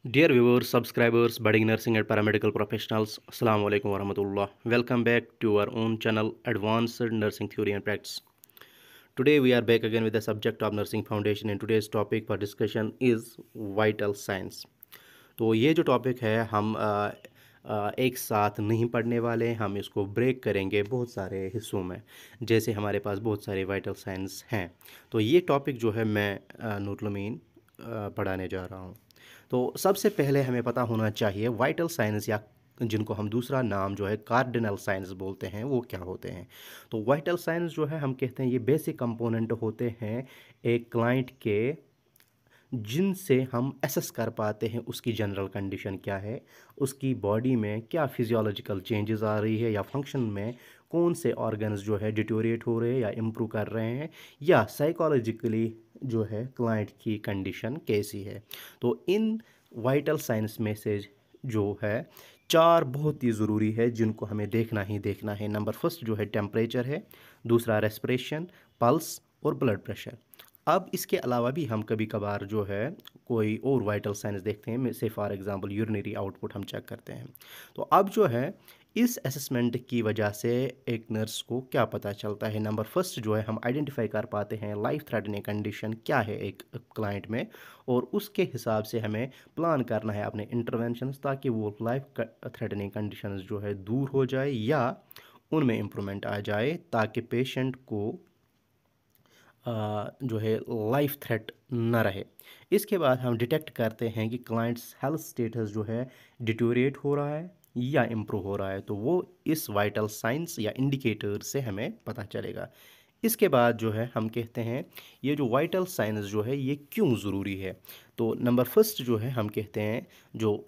Dear viewers, subscribers, budding nursing and paramedical professionals, Assalamu alaikum warahmatullah. Welcome back to our own channel, Advanced Nursing Theory and Practice. Today we are back again with the subject of nursing foundation and today's topic for discussion is vital signs. तो ये जो topic है हम एक साथ नहीं पढ़ने वाले, हम इसको ब्रेक करेंगे बहुत सारे हिस्सों में। जैसे हमारे पास बहुत सारे वाइटल साइंस हैं, तो ये टॉपिक जो है मैं नूरुल अमीन पढ़ाने जा रहा हूँ। तो सबसे पहले हमें पता होना चाहिए वाइटल साइंस या जिनको हम दूसरा नाम जो है कार्डिनल साइंस बोलते हैं वो क्या होते हैं। तो वाइटल साइंस जो है हम कहते हैं ये बेसिक कंपोनेंट होते हैं एक क्लाइंट के, जिनसे हम एसेस कर पाते हैं उसकी जनरल कंडीशन क्या है, उसकी बॉडी में क्या फिजियोलॉजिकल चेंजेस आ रही है या फंक्शन में कौन से ऑर्गन्स जो है डिटोरिएट हो रहे हैं या इम्प्रूव कर रहे हैं, या साइकोलॉजिकली जो है क्लाइंट की कंडीशन कैसी है। तो इन वाइटल साइंस में से जो है चार बहुत ही ज़रूरी है जिनको हमें देखना ही देखना है। नंबर फर्स्ट जो है टेम्परेचर है, दूसरा रेस्पिरेशन, पल्स और ब्लड प्रेशर। अब इसके अलावा भी हम कभी कभार जो है कोई और वाइटल साइंस देखते हैं, से फॉर एग्जांपल यूरिनरी आउटपुट हम चेक करते हैं। तो अब जो है इस असेसमेंट की वजह से एक नर्स को क्या पता चलता है। नंबर फर्स्ट जो है हम आइडेंटिफाई कर पाते हैं लाइफ थ्रेटनिंग कंडीशन क्या है एक क्लाइंट में, और उसके हिसाब से हमें प्लान करना है अपने इंटरवेंशंस ताकि वो लाइफ थ्रेटनिंग कंडीशंस जो है दूर हो जाए या उनमें इम्प्रूवमेंट आ जाए, ताकि पेशेंट को जो है लाइफ थ्रेट न रहे। इसके बाद हम डिटेक्ट करते हैं कि क्लाइंट्स हेल्थ स्टेटस जो है डिटोरिएट हो रहा है या इम्प्रूव हो रहा है, तो वो इस वाइटल साइंस या इंडिकेटर से हमें पता चलेगा। इसके बाद जो है हम कहते हैं ये जो वाइटल साइंस जो है ये क्यों ज़रूरी है। तो नंबर फर्स्ट जो है हम कहते हैं जो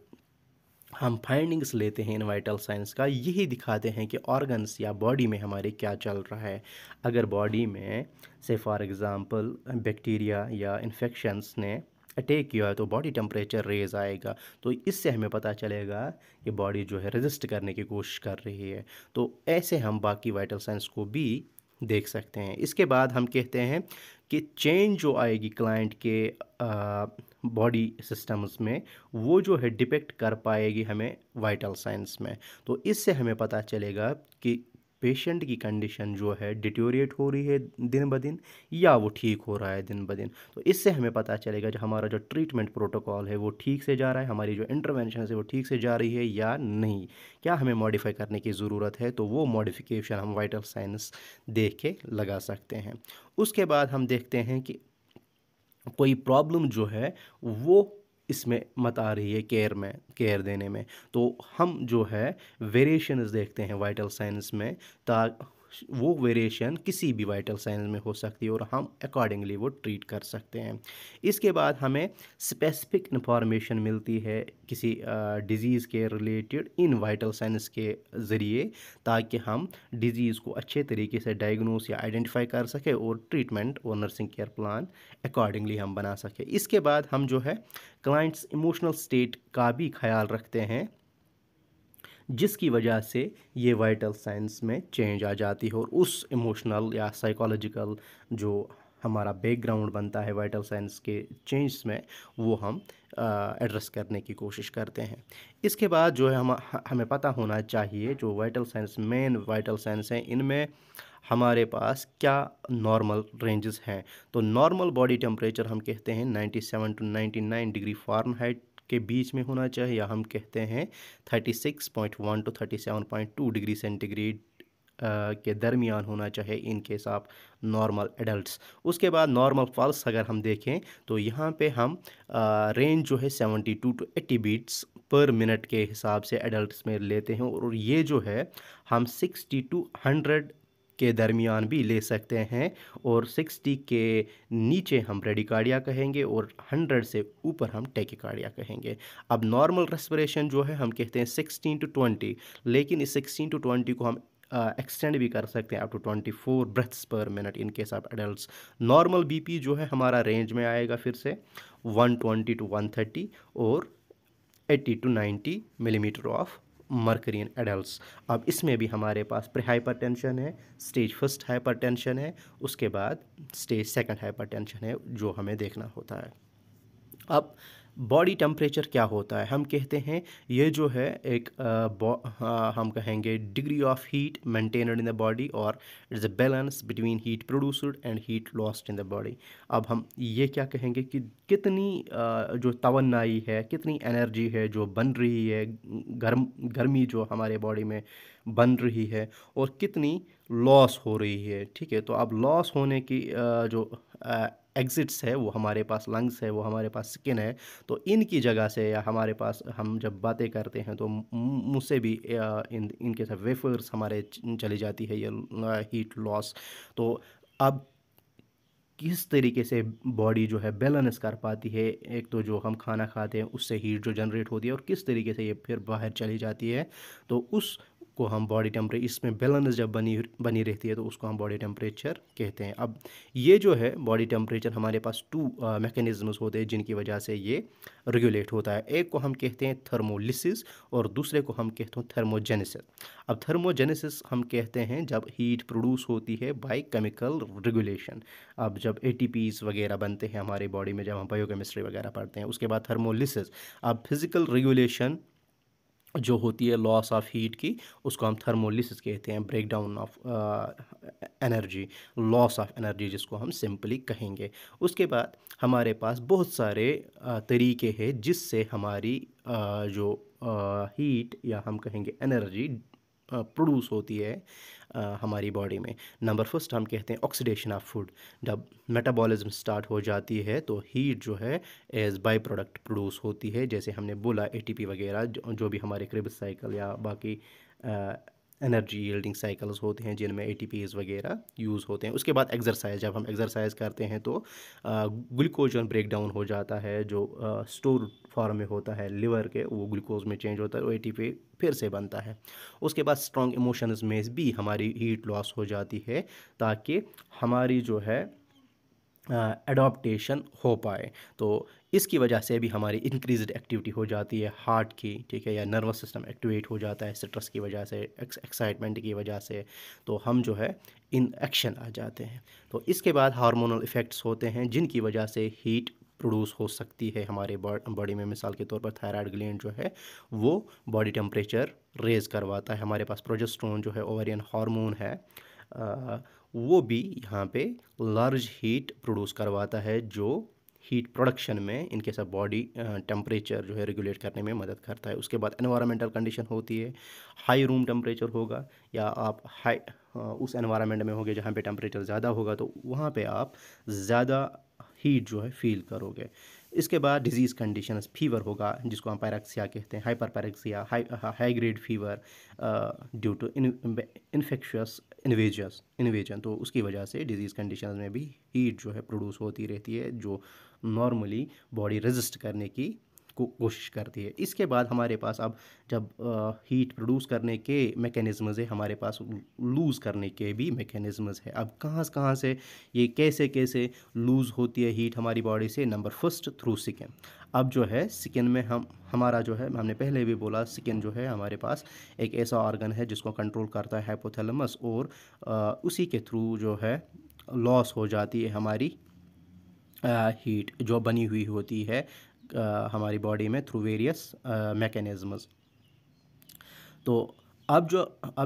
हम फाइंडिंग्स लेते हैं इन वाइटल साइंस का, यही दिखाते हैं कि ऑर्गन्स या बॉडी में हमारे क्या चल रहा है। अगर बॉडी में से फॉर एग्ज़ाम्पल बैक्टीरिया या इन्फेक्शंस ने अटैक किया है तो बॉडी टेम्परेचर रेज आएगा, तो इससे हमें पता चलेगा कि बॉडी जो है रेजिस्ट करने की कोशिश कर रही है। तो ऐसे हम बाकी वाइटल साइंस को भी देख सकते हैं। इसके बाद हम कहते हैं कि चेंज जो आएगी क्लाइंट के बॉडी सिस्टम्स में, वो जो है डिपेक्ट कर पाएगी हमें वाइटल साइंस में। तो इससे हमें पता चलेगा कि पेशेंट की कंडीशन जो है डिटोरिएट हो रही है दिन ब दिन या वो ठीक हो रहा है दिन ब दिन। तो इससे हमें पता चलेगा जो हमारा जो ट्रीटमेंट प्रोटोकॉल है वो ठीक से जा रहा है, हमारी जो इंटरवेंशन है वो ठीक से जा रही है या नहीं, क्या हमें मॉडिफाई करने की ज़रूरत है। तो वो मॉडिफिकेशन हम वाइटल साइंस देख के लगा सकते हैं। उसके बाद हम देखते हैं कि कोई प्रॉब्लम जो है वो इसमें मत आ रही है केयर देने में, तो हम जो है वेरिएशंस देखते हैं वाइटल साइंस में, ता वो वेरिएशन किसी भी वाइटल साइंस में हो सकती है और हम अकॉर्डिंगली वो ट्रीट कर सकते हैं। इसके बाद हमें स्पेसिफिक इंफॉर्मेशन मिलती है किसी डिज़ीज़ के रिलेटेड इन वाइटल साइंस के ज़रिए, ताकि हम डिज़ीज़ को अच्छे तरीके से डायग्नोस या आइडेंटिफाई कर सके और ट्रीटमेंट और नर्सिंग केयर प्लान अकॉर्डिंगली हम बना सके। इसके बाद हम जो है क्लाइंट्स इमोशनल स्टेट का भी ख्याल रखते हैं, जिसकी वजह से ये वाइटल साइंस में चेंज आ जाती है और उस इमोशनल या साइकोलॉजिकल जो हमारा बैकग्राउंड बनता है वाइटल साइंस के चेंज में, वो हम एड्रेस करने की कोशिश करते हैं। इसके बाद जो है हमें पता होना चाहिए जो vital science main vital science हैं इनमें हमारे पास क्या नॉर्मल रेंजेस हैं। तो नॉर्मल बॉडी टेम्परेचर हम कहते हैं 97 टू 99 डिग्री फ़ारेनहाइट के बीच में होना चाहिए, या हम कहते हैं 36.1 टू 37.2 डिग्री सेंटीग्रेड के दरमियान होना चाहिए इन केस ऑफ नॉर्मल एडल्ट्स। उसके बाद नॉर्मल पल्स अगर हम देखें तो यहाँ पे हम रेंज जो है 72 टू 80 बीट्स पर मिनट के हिसाब से एडल्ट्स में लेते हैं, और ये जो है हम 60 टू 100 के दरमियान भी ले सकते हैं, और 60 के नीचे हम ब्रेडिकार्डिया कहेंगे और 100 से ऊपर हम टेकिकार्डिया कहेंगे। अब नॉर्मल रेस्पिरेशन जो है हम कहते हैं 16 टू 20, लेकिन इस 16 टू 20 को हम एक्सटेंड भी कर सकते हैं up to 24 breaths per minute in case of adults. Normal BP जो है हमारा रेंज में आएगा फिर से 120 टू 130 और 80 to 90 millimetre of mercury in adults. अब इसमें भी हमारे पास प्री हाइपरटेंशन है, स्टेज फर्स्ट हाइपरटेंशन है, उसके बाद स्टेज सेकंड हाइपरटेंशन है जो हमें देखना होता है। अब बॉडी टेम्परेचर क्या होता है? हम कहते हैं ये जो है एक हम कहेंगे degree of heat maintained in the body, और it's a balance between heat produced and heat lost in the body. अब हम ये क्या कहेंगे कि कितनी जो तवन्नाई है, कितनी एनर्जी है जो बन रही है, गर्मी जो हमारे बॉडी में बन रही है, और कितनी लॉस हो रही है। ठीक है, तो अब लॉस होने की जो एग्जिट्स है वो हमारे पास लंग्स है, वो हमारे पास स्किन है। तो इनकी जगह से या हमारे पास हम जब बातें करते हैं तो मुझसे भी इनके सब वेफर्स हमारे चली जाती है ये हीट लॉस। तो अब किस तरीके से बॉडी जो है बैलेंस कर पाती है, एक तो जो हम खाना खाते हैं उससे हीट जो जनरेट होती है, और किस तरीके से ये फिर बाहर चली जाती है, तो उस को हम बॉडी टेम्परेचर, इसमें बैलेंस जब बनी बनी रहती है तो उसको हम बॉडी टेम्परेचर कहते हैं। अब ये जो है बॉडी टेम्परेचर हमारे पास टू मैकेनिज्म्स होते हैं जिनकी वजह से ये रेगुलेट होता है। एक को हम कहते हैं थर्मोलिसिस और दूसरे को हम कहते हैं थर्मोजेनेसिस। अब थर्मोजेनेसिस हम कहते हैं जब हीट प्रोड्यूस होती है बाय केमिकल रेगुलेशन। अब जब एटीपीज वगैरह बनते हैं हमारी बॉडी में, जब हम बायोकेमिस्ट्री वगैरह पढ़ते हैं, उसके बाद थर्मोलिसिस। अब फिजिकल रेगुलेशन जो होती है लॉस ऑफ हीट की, उसको हम थर्मोलिसिस कहते हैं, break down of energy, loss of energy जिसको हम सिंपली कहेंगे। उसके बाद हमारे पास बहुत सारे तरीके हैं जिससे हमारी जो हीट या हम कहेंगे एनर्जी प्रोड्यूस होती है हमारी बॉडी में। नंबर फर्स्ट हम कहते हैं ऑक्सीडेशन ऑफ फूड। जब मेटाबॉलिज्म स्टार्ट हो जाती है तो हीट जो है एज बाई प्रोडक्ट प्रोड्यूस होती है, जैसे हमने बोला एटीपी वगैरह जो भी हमारे क्रेब्स साइकिल या बाकी एनर्जी यील्डिंग साइकिल्स होते हैं जिनमें एटीपीज वगैरह यूज़ होते हैं। उसके बाद एक्सरसाइज, जब हम एक्सरसाइज करते हैं तो ग्लूकोजन ब्रेक डाउन हो जाता है, जो स्टोर फॉर्म में होता है लिवर के, वो ग्लूकोज में चेंज होता है, वो एटीपी फिर से बनता है। उसके बाद स्ट्रॉन्ग इमोशंस में भी हमारी हीट लॉस हो जाती है ताकि हमारी जो है एडॉप्टेशन हो पाए। तो इसकी वजह से भी हमारी इंक्रीज्ड एक्टिविटी हो जाती है हार्ट की, ठीक है, या नर्वस सिस्टम एक्टिवेट हो जाता है स्ट्रेस की वजह से, एक्साइटमेंट की वजह से, तो हम जो है इन एक्शन आ जाते हैं। तो इसके बाद हार्मोनल इफ़ेक्ट्स होते हैं जिनकी वजह से हीट प्रोड्यूस हो सकती है हमारे बॉडी में। मिसाल के तौर पर थायराइड ग्लैंड जो है वो बॉडी टेम्परेचर रेज करवाता है। हमारे पास प्रोजेस्टेरोन जो है ओवेरियन हार्मोन है, वो भी यहाँ पे लार्ज हीट प्रोड्यूस करवाता है जो हीट प्रोडक्शन में इनके सब बॉडी टेम्परेचर जो है रेगुलेट करने में मदद करता है। उसके बाद एनवायरमेंटल कंडीशन होती है, हाई रूम टेम्परेचर होगा या आप हाई उस एनवायरमेंट में होगे जहाँ पे टेम्परेचर ज़्यादा होगा तो वहाँ पे आप ज़्यादा हीट जो है फील करोगे। इसके बाद डिजीज़ कंडीशंस, फीवर होगा जिसको हम पायरेक्सिया कहते हैं, hyper pyrexia, high grade fever due to infectious invasion. तो उसकी वजह से डिजीज़ कंडीशंस में भी हीट जो है प्रोड्यूस होती रहती है जो नॉर्मली बॉडी रेजिस्ट करने की कोशिश करती है। इसके बाद हमारे पास अब जब हीट प्रोड्यूस करने के मैकेनिज़्म्स है, हमारे पास लूज़ करने के भी मैकेनिज़्म्स है। अब कहाँ से ये कैसे कैसे लूज़ होती है हीट हमारी बॉडी से? Number first through skin. अब जो है स्किन में हमारा जो है, हमने पहले भी बोला, स्किन जो है हमारे पास एक ऐसा ऑर्गन है जिसको कंट्रोल करता है हाइपोथैलेमस, और उसी के थ्रू जो है लॉस हो जाती है हमारी हीट जो बनी हुई होती है हमारी बॉडी में थ्रू वेरियस मैकेनिज़म्स। तो अब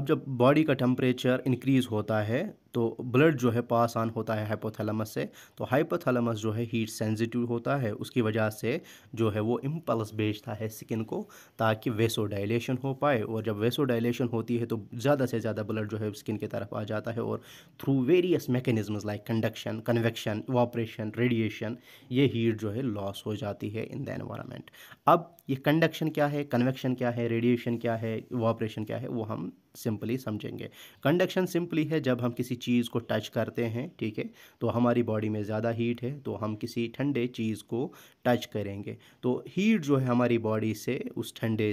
जब बॉडी का टेम्परेचर इंक्रीज़ होता है तो ब्लड जो है पास ऑन होता है हाइपोथैलेमस से। तो हाइपोथैलेमस जो है हीट सेंसिटिव होता है, उसकी वजह से जो है वो इम्पल्स भेजता है स्किन को ताकि वेसोडाइलेशन हो पाए, और जब वेसोडाइलेशन होती है तो ज़्यादा से ज़्यादा ब्लड जो है स्किन की तरफ आ जाता है, और through various mechanisms like conduction, convection, evaporation, radiation, ये हीट जो है लॉस हो जाती है इन द एनवायरनमेंट। अब ये कंडक्शन क्या है, कन्वेक्शन क्या है, रेडिएशन क्या है, इवापोरेशन क्या है, वो हम सिंपली समझेंगे। कंडक्शन सिंपली है जब हम किसी चीज़ को टच करते हैं, ठीक है, तो हमारी बॉडी में ज़्यादा हीट है तो हम किसी ठंडे चीज़ को टच करेंगे तो हीट जो है हमारी बॉडी से उस ठंडे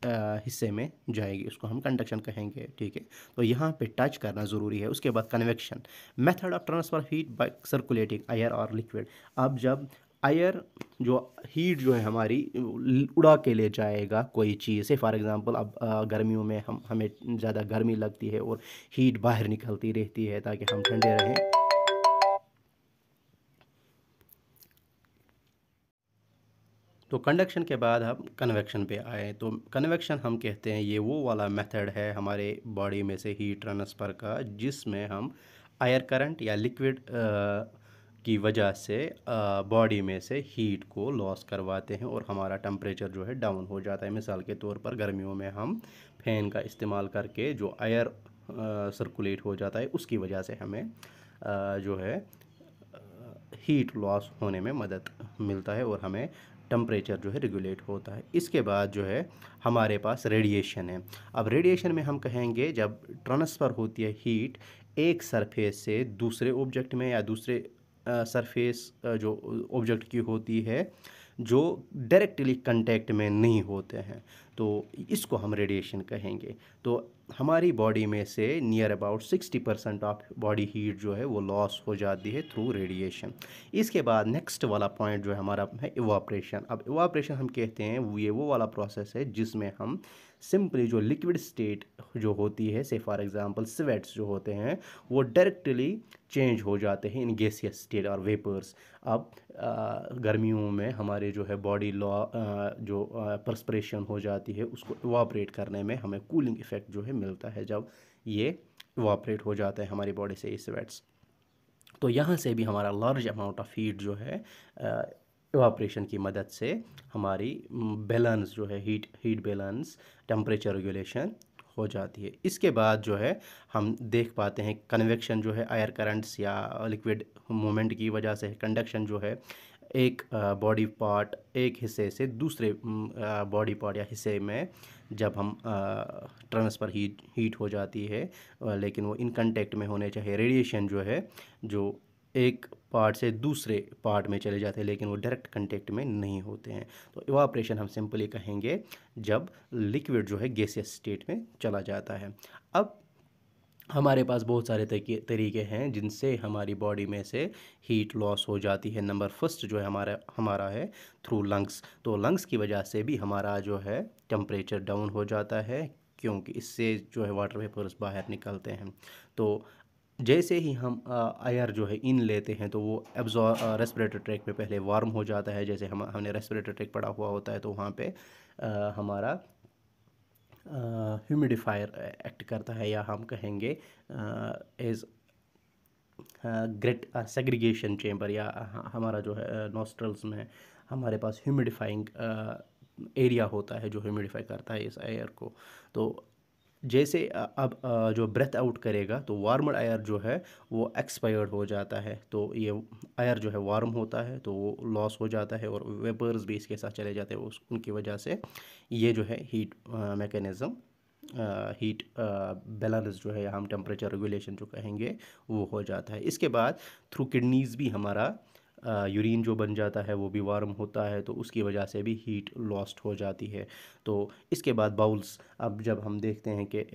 हिस्से में जाएगी, उसको हम कंडक्शन कहेंगे, ठीक है। तो यहाँ पे टच करना ज़रूरी है। उसके बाद convection, method of transfer heat bye circulating air और लिक्विड। अब जब एयर जो हीट जो है हमारी उड़ा के ले जाएगा कोई चीज़ से, फॉर एग्जांपल अब गर्मियों में हमें ज़्यादा गर्मी लगती है और हीट बाहर निकलती रहती है ताकि हम ठंडे रहें। तो कंडक्शन के बाद हम कन्वेक्शन पे आए। तो कन्वेक्शन हम कहते हैं ये वो वाला मेथड है हमारे बॉडी में से हीट ट्रांसफ़र का, जिसमें हम एयर करंट या लिक्विड की वजह से बॉडी में से हीट को लॉस करवाते हैं और हमारा टेम्परेचर जो है डाउन हो जाता है। मिसाल के तौर पर गर्मियों में हम फ़ैन का इस्तेमाल करके जो एयर सर्कुलेट हो जाता है उसकी वजह से हमें जो है हीट लॉस होने में मदद मिलता है और हमें टेम्परेचर जो है रेगुलेट होता है। इसके बाद जो है हमारे पास रेडिएशन है। अब रेडिएशन में हम कहेंगे जब ट्रांसफ़र होती है हीट एक सरफेस से दूसरे ऑब्जेक्ट में या दूसरे सरफेस जो ऑब्जेक्ट की होती है जो डायरेक्टली कांटेक्ट में नहीं होते हैं, तो इसको हम रेडिएशन कहेंगे। तो हमारी बॉडी में से near about 60% of body heat जो है वो लॉस हो जाती है थ्रू रेडिएशन। इसके बाद नेक्स्ट वाला पॉइंट जो है हमारा है इवापरेशन। अब इवापरेशन हम कहते हैं वो वाला प्रोसेस है जिसमें हम सिंपली जो लिक्विड स्टेट जो होती है, से फॉर एग्जांपल स्वेट्स जो होते हैं, वो डायरेक्टली चेंज हो जाते हैं इन गैसियस स्टेट और वेपर्स। अब गर्मियों में हमारे जो है बॉडी लॉ जो परस्पिरेशन हो जाती है उसको इवापरेट करने में हमें कूलिंग इफेक्ट जो है मिलता है जब ये इवापरेट हो जाता है हमारी बॉडी से ये स्वेट्स। तो यहाँ से भी हमारा लार्ज अमाउंट ऑफ हीट जो है इवापरेशन की मदद से हमारी बैलेंस जो है हीट बैलेंस टेम्परेचर रेगुलेशन हो जाती है। इसके बाद जो है हम देख पाते हैं कन्वेक्शन जो है एयर करंट्स या लिक्विड मूवमेंट की वजह से, कंडक्शन जो है एक बॉडी पार्ट एक हिस्से से दूसरे बॉडी पार्ट या हिस्से में जब हम ट्रांसफ़र हीट हो जाती है, लेकिन वो इन कांटेक्ट में होने चाहिए। रेडिएशन जो है जो एक पार्ट से दूसरे पार्ट में चले जाते हैं लेकिन वो डायरेक्ट कांटेक्ट में नहीं होते हैं। तो इवापरेशन हम सिंपली कहेंगे जब लिक्विड जो है गैसियस स्टेट में चला जाता है। अब हमारे पास बहुत सारे तरीके हैं जिनसे हमारी बॉडी में से हीट लॉस हो जाती है। नंबर फर्स्ट जो है हमारा है थ्रू लंग्स। तो लंग्स की वजह से भी हमारा जो है टेम्परेचर डाउन हो जाता है क्योंकि इससे जो है वाटर वेपर्स बाहर निकलते हैं। तो जैसे ही हम एयर जो है इन लेते हैं तो वो रेस्पिरेटरी ट्रैक में पहले वार्म हो जाता है। जैसे हमने रेस्पिरेटरी ट्रैक पढ़ा हुआ होता है तो वहाँ पे हमारा ह्यूमिडिफायर एक्ट करता है, या हम कहेंगे एज ग्रेट सेग्रीगेशन चेंबर, या हमारा जो है नॉस्ट्रल्स में हमारे पास ह्यूमिडिफाइंग एरिया होता है जो ह्यूमिडिफाई करता है इस एयर को। तो जैसे अब जो ब्रेथ आउट करेगा तो वार्मड एयर जो है वो एक्सपायर्ड हो जाता है, तो ये एयर जो है वार्म होता है तो वो लॉस हो जाता है और वेपर्स भी इसके साथ चले जाते हैं। उनकी वजह से ये जो है हीट मैकेनिज़्म हीट बैलेंस जो है या हम टेम्परेचर रेगुलेशन जो कहेंगे वो हो जाता है। इसके बाद थ्रू किडनीज़ भी हमारा यूरिन जो बन जाता है वो भी वार्म होता है, तो उसकी वजह से भी हीट लॉस्ट हो जाती है। तो इसके बाद बाउल्स, अब जब हम देखते हैं कि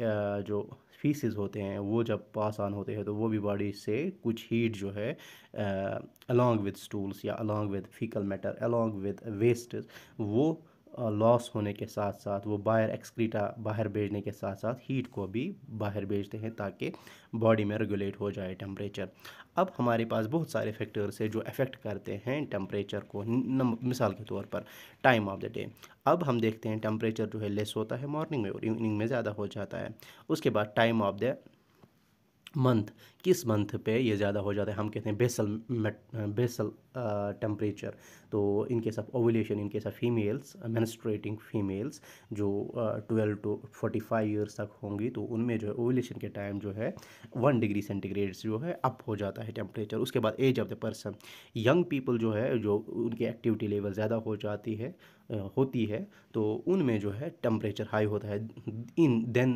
जो फीसेस होते हैं वो जब पास ऑन होते हैं तो वो भी बॉडी से कुछ हीट जो है अलॉन्ग विद स्टूल्स या along with faecal matter along with waste वो लॉस होने के साथ साथ वो एक्सक्रीटा बाहर भेजने के साथ साथ हीट को भी बाहर भेजते हैं ताकि बॉडी में रेगुलेट हो जाए टेम्परेचर। अब हमारे पास बहुत सारे फैक्टर्स हैं जो अफेक्ट करते हैं टेम्परेचर को। मिसाल के तौर पर टाइम ऑफ द डे। अब हम देखते हैं टेम्परेचर जो है लेस होता है मॉर्निंग में और इवनिंग में ज़्यादा हो जाता है। उसके बाद टाइम ऑफ द मंथ, किस मंथ पे ये ज़्यादा हो जाता है, हम कहते हैं बेसल टेम्परेचर। तो इन case of ovulation, in case of females menstruating females जो 12 to 45 ईयर्स तक होंगी तो उनमें जो है ओवुलेशन के टाइम जो है 1 डिग्री सेंटीग्रेड जो है अप हो जाता है टेम्परेचर। उसके बाद age of the person, young people जो है जो उनकी एक्टिविटी लेवल ज़्यादा हो जाती है होती है तो उनमें जो है टेम्परेचर हाई होता है in then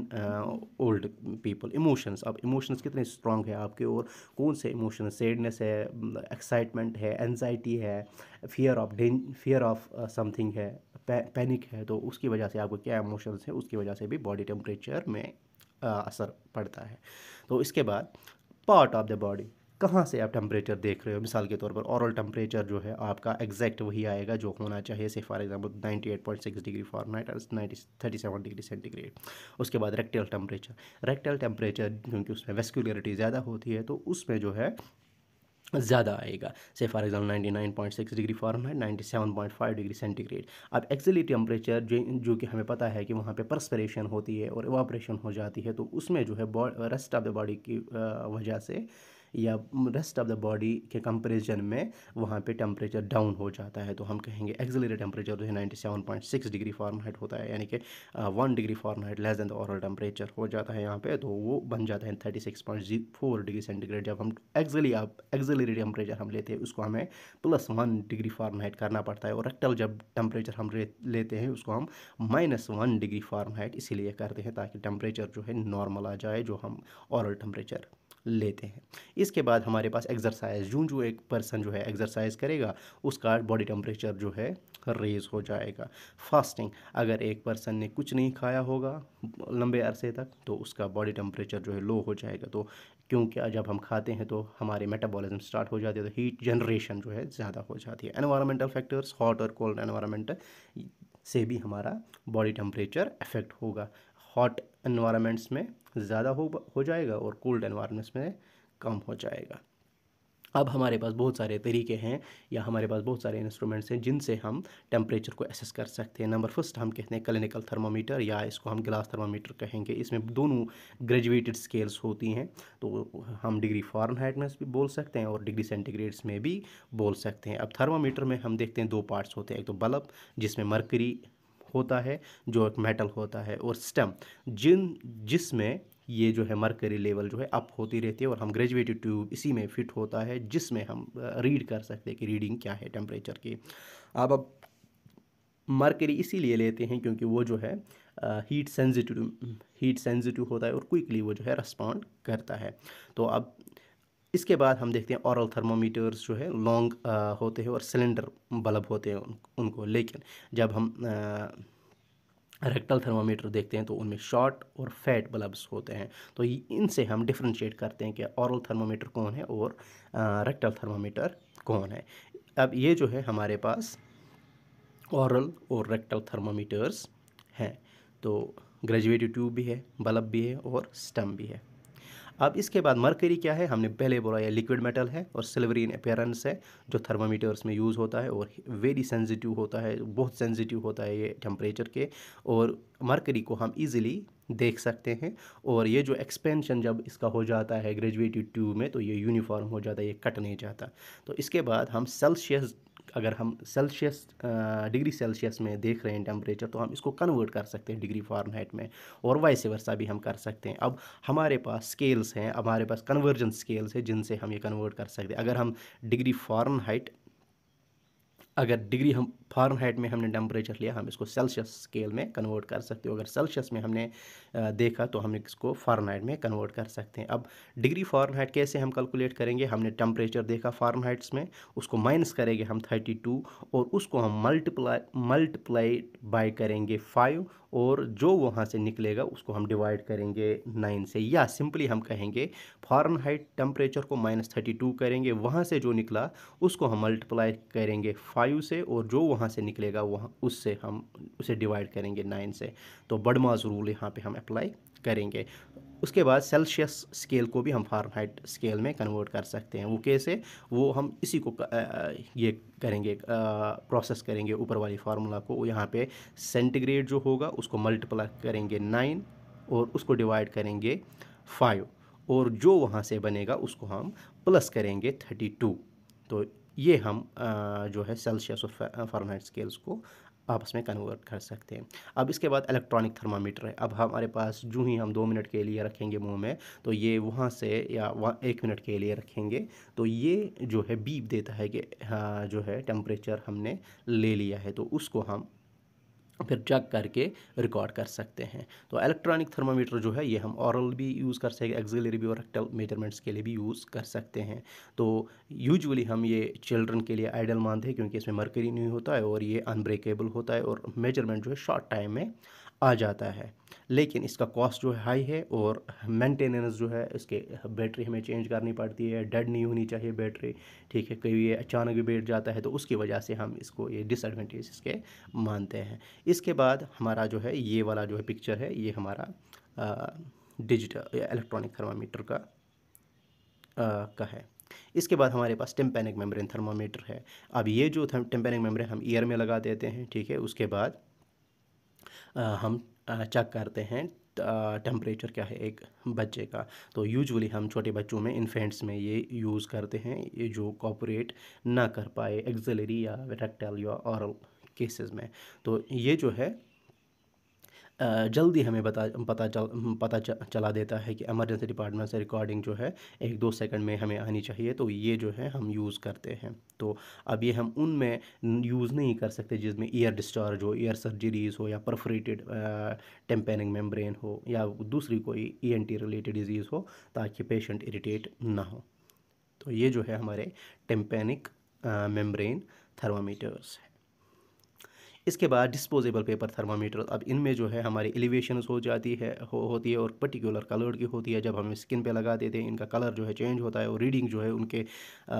old people. Emotions, अब इमोशंस कितने स्ट्रॉन्ग है आपके और कौन से इमोशंस, सैडनेस है, एक्साइटमेंट है, एनजाइटी है, फियर ऑफ समथिंग है, पैनिक है, तो उसकी वजह से आपको क्या इमोशंस है उसकी वजह से भी बॉडी टेम्परेचर में असर पड़ता है। तो इसके बाद पार्ट ऑफ द बॉडी, कहाँ से आप टेम्परेचर देख रहे हो। मिसाल के तौर पर ओरल टेम्परेचर जो है आपका एग्जैक्ट वही आएगा जो होना चाहिए, से फॉर एग्जांपल 98.6 डिग्री फॉरनाइट और 37 डिग्री सेंटीग्रेड। उसके बाद रेक्टल टेम्परेचर क्योंकि उसमें वेस्कुलरिटी ज़्यादा होती है तो उसमें जो है ज़्यादा आएगा। से for example 99.6 degree Fahrenheit, 97.5 degree centigrade. अब एक्सिली टेम्परेचर जो कि हमें पता है कि वहाँ पे पर्सपिरेशन होती है और इवापोरेशन हो जाती है, तो उसमें जो है रेस्ट ऑफ द बॉडी की वजह से या रेस्ट ऑफ द बॉडी के कंपैरिजन में वहाँ पे टेम्परेचर डाउन हो जाता है। तो हम कहेंगे एक्सिलरी टेम्परेचर जो है 97.6 डिग्री फ़ारेनहाइट होता है, यानी कि 1 degree Fahrenheit less than the oral temperature हो जाता है यहाँ पे, तो वो बन जाता है 36.4 डिग्री सेंटीग्रेड। जब हम एक्सिलरी टेम्परेचर हम लेते हैं उसको हमें +1 डिग्री फ़ारेनहाइट करना पड़ता है, और रेक्टल जब टेम्परेचर हम लेते हैं उसको हम -1 डिग्री फ़ारेनहाइट इसीलिए करते हैं ताकि टेम्परेचर जो है नॉर्मल आ जाए जो हम ओरल टेम्परेचर लेते हैं। इसके बाद हमारे पास एक्सरसाइज, जो एक पर्सन जो है एक्सरसाइज करेगा उसका बॉडी टेम्परेचर जो है रेज़ हो जाएगा। फास्टिंग, अगर एक पर्सन ने कुछ नहीं खाया होगा लंबे अरसे तक तो उसका बॉडी टेम्परेचर जो है लो हो जाएगा। तो क्योंकि जब हम खाते हैं तो हमारे मेटाबॉलिज्म स्टार्ट हो जाती है, तो हीट जनरेशन जो है ज़्यादा हो जाती है। एनवायरमेंटल फैक्टर्स, हॉट और कोल्ड एनवायरमेंट से भी हमारा बॉडी टेम्परेचर अफेक्ट होगा। हॉट एनवायरनमेंट्स में ज़्यादा हो जाएगा और कोल्ड एनवायरनमेंट्स में कम हो जाएगा। अब हमारे पास बहुत सारे तरीके हैं या हमारे पास बहुत सारे इंस्ट्रूमेंट्स हैं जिनसे हम टेम्परेचर को एसेस कर सकते हैं। नंबर फर्स्ट हम कहते हैं क्लिनिकल थर्मामीटर, या इसको हम ग्लास थर्मामीटर कहेंगे। इसमें दोनों ग्रेजुएटेड स्केल्स होती हैं, तो हम डिग्री फ़ारेनहाइट में भी बोल सकते हैं और डिग्री सेंटीग्रेड्स में भी बोल सकते हैं। अब थर्मामीटर में हम देखते हैं दो पार्ट्स होते हैं, एक तो बल्ब जिसमें मरकरी होता है जो एक मेटल होता है, और स्टेम जिसमें ये जो है मरकरी लेवल जो है अप होती रहती है, और हम ग्रेजुएटेड ट्यूब इसी में फिट होता है जिसमें हम रीड कर सकते हैं कि रीडिंग क्या है टेम्परेचर की। अब मरकरी इसीलिए लेते हैं क्योंकि वो जो है हीट सेंसिटिव होता है और क्विकली वो जो है रिस्पॉन्ड करता है। तो अब इसके बाद हम देखते हैं ऑरल थर्मोमीटर्स जो है लॉन्ग होते हैं और सिलेंडर बल्ब होते हैं उनको, लेकिन जब हम रेक्टल थर्मामीटर देखते हैं तो उनमें शॉर्ट और फैट बल्ब्स होते हैं। तो इनसे हम डिफ्रेंशिएट करते हैं कि ऑरल थर्मामीटर कौन है और रेक्टल थर्मामीटर कौन है। अब ये जो है हमारे पास ऑरल और रेक्टल थर्मामीटर्स हैं। तो ग्रेजुएटेड ट्यूब भी है, बल्ब भी है और स्टम भी है। अब इसके बाद मरकरी क्या है, हमने पहले बोला ये लिक्विड मेटल है और सिल्वरी इन अपीयरेंस है जो थर्मामीटर्स में यूज़ होता है और वेरी सेंसिटिव होता है, बहुत सेंसिटिव होता है ये टेम्परेचर के, और मरकरी को हम इजीली देख सकते हैं। और ये जो एक्सपेंशन जब इसका हो जाता है ग्रेजुएटेड ट्यूब में तो ये यूनिफॉर्म हो जाता है, ये कट नहीं जाता। तो इसके बाद हम सेल्सियस, अगर हम सेल्सियस डिग्री सेल्सियस में देख रहे हैं टेम्परेचर तो हम इसको कन्वर्ट कर सकते हैं डिग्री फ़ारेनहाइट में, और वाइस वर्सा भी हम कर सकते हैं। अब हमारे पास स्केल्स हैं, हमारे पास कन्वर्जन स्केल्स हैं जिनसे हम ये कन्वर्ट कर सकते हैं। अगर हम डिग्री फ़ारेनहाइट अगर डिग्री हम फ़ारेनहाइट में हमने टेम्परेचर लिया, हम इसको सेल्सियस स्केल में कन्वर्ट कर सकते हो। अगर सेल्सियस में हमने देखा तो हम इसको फ़ारेनहाइट में कन्वर्ट कर सकते हैं। अब डिग्री फ़ारेनहाइट कैसे हम कैलकुलेट करेंगे, हमने टेम्परेचर देखा फ़ारेनहाइट्स में, उसको माइनस करेंगे हम 32 और उसको हम मल्टीप्लाई बाय करेंगे 5, और जो वहाँ से निकलेगा उसको हम डिवाइड करेंगे 9 से, या सिंपली हम कहेंगे फ़ारेनहाइट टेम्परेचर को -32 करेंगे, वहाँ से जो निकला उसको हम मल्टीप्लाई करेंगे 5 से, और जो वहाँ से निकलेगा वहाँ उससे हम उसे डिवाइड करेंगे 9 से। तो बडमास रूल यहाँ पे हम अप्लाई करेंगे। उसके बाद सेल्सियस स्केल को भी हम फ़ारेनहाइट स्केल में कन्वर्ट कर सकते हैं। वो कैसे, वो हम इसी को ये करेंगे, प्रोसेस करेंगे ऊपर वाली फार्मूला को। यहाँ पे सेंटीग्रेड जो होगा उसको मल्टीप्लाई करेंगे 9 और उसको डिवाइड करेंगे 5, और जो वहाँ से बनेगा उसको हम प्लस करेंगे 32। तो ये हम जो है सेल्सियस और फ़ारेनहाइट स्केल्स को आपस में कन्वर्ट कर सकते हैं। अब इसके बाद इलेक्ट्रॉनिक थर्मामीटर है। अब हमारे पास जो ही हम 2 मिनट के लिए रखेंगे मुंह में तो ये वहाँ से, या 1 मिनट के लिए रखेंगे तो ये जो है बीप देता है कि हाँ जो है टेम्परेचर हमने ले लिया है, तो उसको हम फिर चेक करके रिकॉर्ड कर सकते हैं। तो इलेक्ट्रॉनिक थर्मामीटर जो है ये हम ऑरल भी यूज़ कर सकते हैं, एक्सिलरी भी और रेक्टल मेजरमेंट्स के लिए भी यूज़ कर सकते हैं। तो यूजुअली हम ये चिल्ड्रन के लिए आइडियल मानते हैं क्योंकि इसमें मरकरी नहीं होता है और ये अनब्रेकेबल होता है और मेजरमेंट जो है शॉर्ट टाइम में आ जाता है। लेकिन इसका कॉस्ट जो है हाई है, और मेंटेनेंस जो है इसके बैटरी हमें चेंज करनी पड़ती है, डेड नहीं होनी चाहिए बैटरी, ठीक है, कभी ये अचानक भी बैठ जाता है तो उसकी वजह से हम इसको ये डिसएडवांटेज इसके मानते हैं। इसके बाद हमारा जो है ये वाला जो है पिक्चर है ये हमारा डिजिटल इलेक्ट्रॉनिक थर्मामीटर का है। इसके बाद हमारे पास टिम्पैनिक मेम्ब्रेन थर्मामीटर है। अब ये जो टिम्पैनिक मेम्ब्रेन हम ईयर में लगा देते हैं, ठीक है। उसके बाद हम चेक करते हैं टेम्परेचर क्या है एक बच्चे का। तो यूजुअली हम छोटे बच्चों में, इन्फेंट्स में ये यूज़ करते हैं, ये जो कॉपरेट ना कर पाए एक्सिलरी या रेक्टल या ऑरल केसेस में। तो ये जो है जल्दी हमें चला देता है कि इमरजेंसी डिपार्टमेंट से रिकॉर्डिंग जो है 1-2 सेकंड में हमें आनी चाहिए। तो ये जो है हम यूज़ करते हैं। तो अब ये हम उनमें यूज़ नहीं कर सकते जिसमें ईयर डिस्चार्ज हो, ईयर सर्जरीज़ हो, या परफोरेटेड टेम्पैनिक मेम्ब्रेन हो, या दूसरी कोई ईएनटी रिलेटेड डिजीज़ हो, ताकि पेशेंट इरिटेट ना हो। तो ये जो है हमारे टेम्पैनिक मेम्ब्रेन थर्मामीटर्स है। इसके बाद डिस्पोजेबल पेपर थर्मामीटर। अब इनमें जो है हमारी एलिवेशन हो जाती है, होती है, और पर्टिकुलर कलर की होती है। जब हम स्किन पे लगा देते हैं, इनका कलर जो है चेंज होता है, और रीडिंग जो है उनके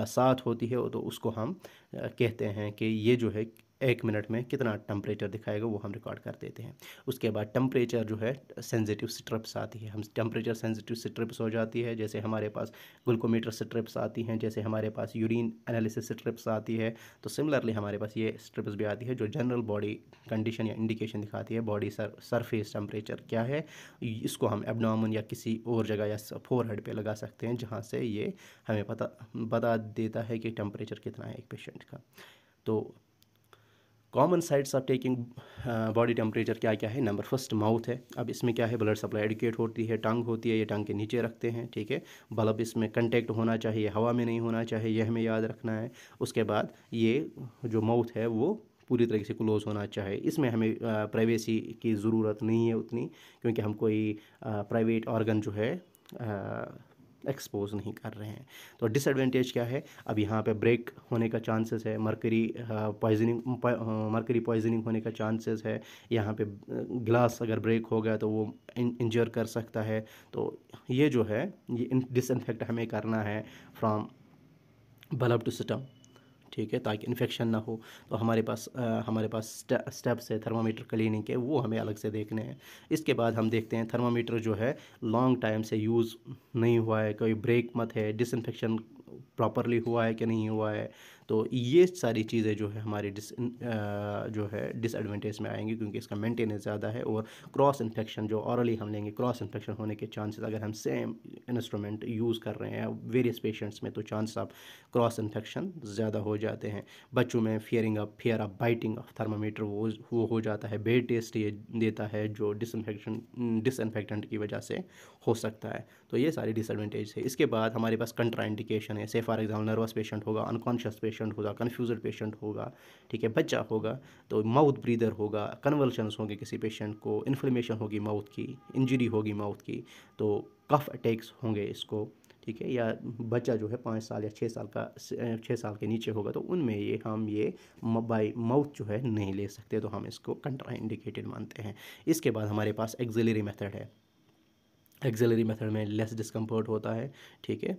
साथ होती है। तो उसको हम कहते हैं कि ये जो है 1 मिनट में कितना टेम्परेचर दिखाएगा, वो हम रिकॉर्ड कर देते हैं। उसके बाद टेम्परेचर जो है सेंसिटिव स्ट्रिप्स आती है, हम टेम्परेचर सेंसिटिव स्ट्रिप्स हो जाती है। जैसे हमारे पास ग्लूकोमीटर स्ट्रिप्स आती हैं, जैसे हमारे पास यूरिन एनालिसिस स्ट्रिप्स आती है। तो सिमिलरली हमारे पास ये स्ट्रिप्स भी आती है जो जनरल बॉडी कंडीशन या इंडिकेशन दिखाती है, बॉडी सरफेस टेम्परेचर क्या है। इसको हम एब्डोमेन या किसी और जगह या फोरहेड पे लगा सकते हैं, जहाँ से ये हमें बता देता है कि टेम्परेचर कितना है एक पेशेंट का। तो common sites of taking body temperature क्या क्या है। नंबर फर्स्ट माउथ है। अब इसमें क्या है, ब्लड सप्लाई एडिकेट होती है। टंग होती है, ये टंग के नीचे रखते हैं, ठीक है। बल्ब इसमें कंटेक्ट होना चाहिए, हवा में नहीं होना चाहिए, यह हमें याद रखना है। उसके बाद ये जो माउथ है वो पूरी तरीके से क्लोज होना चाहिए। इसमें हमें प्राइवेसी की ज़रूरत नहीं है उतनी, क्योंकि हम कोई प्राइवेट ऑर्गन जो है एक्सपोज नहीं कर रहे हैं। तो डिसएडवांटेज क्या है, अब यहाँ पे ब्रेक होने का चांसेस है, मरकरी पॉइजनिंग होने का चांसेस है। यहाँ पे ग्लास अगर ब्रेक हो गया तो वो इंजर कर सकता है। तो ये जो है ये डिसइंफेक्ट हमें करना है फ्रॉम बल्ब टू सिस्टम, ठीक है, ताकि इन्फेक्शन ना हो। तो हमारे पास स्टेप्स है थर्मामीटर क्लीनिंग के, वो हमें अलग से देखने हैं। इसके बाद हम देखते हैं थर्मामीटर जो है लॉन्ग टाइम से यूज़ नहीं हुआ है, कोई ब्रेक मत है, डिसइंफेक्शन प्रॉपरली हुआ है कि नहीं हुआ है। तो ये सारी चीज़ें जो है हमारी जो है डिसएडवांटेज में आएंगी, क्योंकि इसका मेंटेनेंस ज़्यादा है। और क्रॉस इन्फेक्शन जो ऑरली हम लेंगे, क्रॉस इन्फेक्शन होने के चांसेस, अगर हम सेम इंस्ट्रूमेंट यूज़ कर रहे हैं वेरियस पेशेंट्स में, तो चांस ऑफ क्रॉस इन्फेक्शन ज़्यादा हो जाते हैं। बच्चों में fear of biting of thermometer वो हो जाता है। बेड टेस्ट ये देता है जो डिसइंफेक्टेंट की वजह से हो सकता है। तो ये सारी डिसएडवांटेज है। इसके बाद हमारे पास कंट्रा इंडिकेशन है। से फॉर एग्जाम्पल नर्वस पेशेंट होगा, अनकॉन्शियस पेशेंट होगा, कन्फ्यूज्ड पेशेंट होगा, ठीक है, बच्चा होगा, तो माउथ ब्रीदर होगा, कन्वल्शंस होंगे किसी पेशेंट को, इन्फ्लेमेशन होगी माउथ की, इंजरी होगी माउथ की, तो कफ अटैक्स होंगे इसको, ठीक है। या बच्चा जो है 5 साल या 6 साल के नीचे होगा, तो उनमें ये बाई माउथ जो है नहीं ले सकते, तो हम इसको कंट्रा इंडिकेटेड मानते हैं। इसके बाद हमारे पास एक्सिलरी मेथड है। एक्सिलरी मेथड में लेस डिस्कम्फर्ट होता है, ठीक है।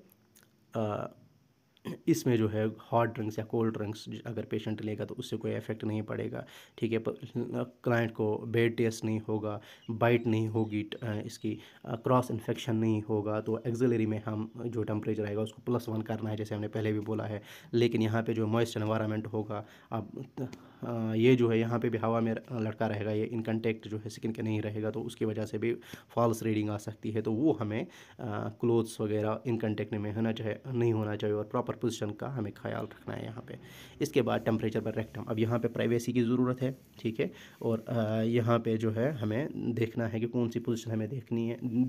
इसमें जो है हॉट ड्रिंक्स या कोल्ड ड्रिंक्स अगर पेशेंट लेगा तो उससे कोई इफेक्ट नहीं पड़ेगा, ठीक है। क्लाइंट को बेड टेस्ट नहीं होगा, बाइट नहीं होगी, इसकी क्रॉस इन्फेक्शन नहीं होगा। तो एक्सिलरी में हम जो टेम्परेचर आएगा उसको +1 करना है, जैसे हमने पहले भी बोला है। लेकिन यहाँ पे जो मॉइस्ट एनवायरनमेंट होगा, अब ये जो है यहाँ पे भी हवा में लटका रहेगा, ये इन कंटेक्ट जो है स्किन के नहीं रहेगा, तो उसकी वजह से भी फॉल्स रीडिंग आ सकती है। तो वो हमें क्लोथ्स वगैरह इन कंटेक्ट में नहीं होना चाहिए, और प्रॉपर पोजीशन का हमें ख्याल रखना है यहाँ पे। इसके बाद टेम्परेचर पर रेक्टम। अब यहाँ पे प्राइवेसी की ज़रूरत है, ठीक है। और यहाँ पे जो है हमें देखना है कि कौन सी पोजीशन हमें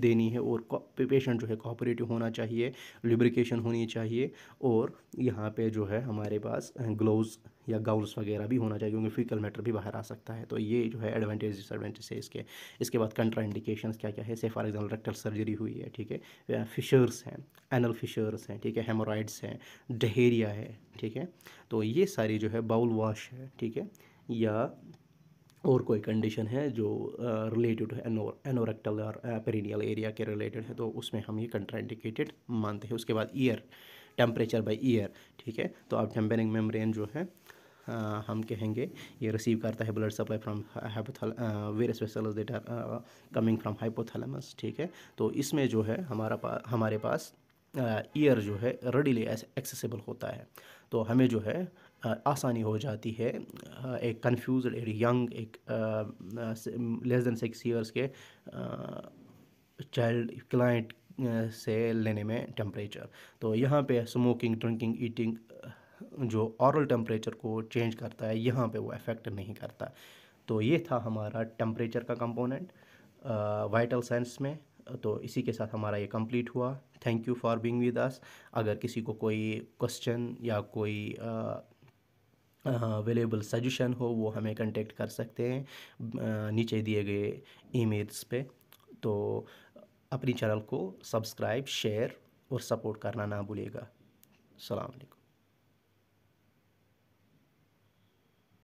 देनी है। और पेशेंट जो है कोऑपरेटिव होना चाहिए, लुब्रिकेशन होनी चाहिए, और यहाँ पे जो है हमारे पास ग्लोव्स या गाउन्स वगैरह भी होना चाहिए, क्योंकि फीकल मैटर भी बाहर आ सकता है। तो ये जो है एडवांटेज डिसएडवांटेज है इसके। इसके बाद कंट्रा इंडिकेशंस क्या क्या है। से फॉर एग्जाम्पल रेक्टल सर्जरी हुई है, ठीक है, फिशर्स हैं, एनल फिशर्स हैं, ठीक है, हेमोरॉइड्स हैं, डहेरिया है, ठीक है। तो ये सारी जो है बाउल वॉश है, ठीक है, या और कोई कंडीशन है जो रिलेटेड है एनोरेक्टल और पेरिनियल एरिया के रिलेटेड है, तो उसमें हम ये कंट्राइंडिकेटेड मानते हैं। उसके बाद ईयर, टेम्परेचर बाय ईयर, ठीक है। तो अब टेम्परिंग मेम्ब्रेन जो है हम कहेंगे ये रिसीव करता है blood supply from various vessels that are coming from hypothalamus, ठीक है। तो इसमें जो है हमारे पास ईयर जो है रेडिली एक्सेसिबल होता है। तो हमें जो है आसानी हो जाती है एक कंफ्यूज्ड एक यंग एक लेस देन 6 ईयर्स के चाइल्ड क्लाइंट से लेने में टेम्परेचर। तो यहाँ पे स्मोकिंग ड्रिंकिंग ईटिंग जो ऑरल टेम्परेचर को चेंज करता है, यहाँ पे वो अफेक्ट नहीं करता। तो ये था हमारा टेम्परेचर का कंपोनेंट वाइटल साइंस में। तो इसी के साथ हमारा ये कंप्लीट हुआ। Thank you for being with us. अगर किसी को कोई क्वेश्चन या कोई अवेलेबल सजेशन हो, वो हमें कांटेक्ट कर सकते हैं नीचे दिए गए ईमेल्स पे। तो अपनी चैनल को सब्सक्राइब शेयर और सपोर्ट करना ना भूलिएगा। अस्सलाम वालेकुम।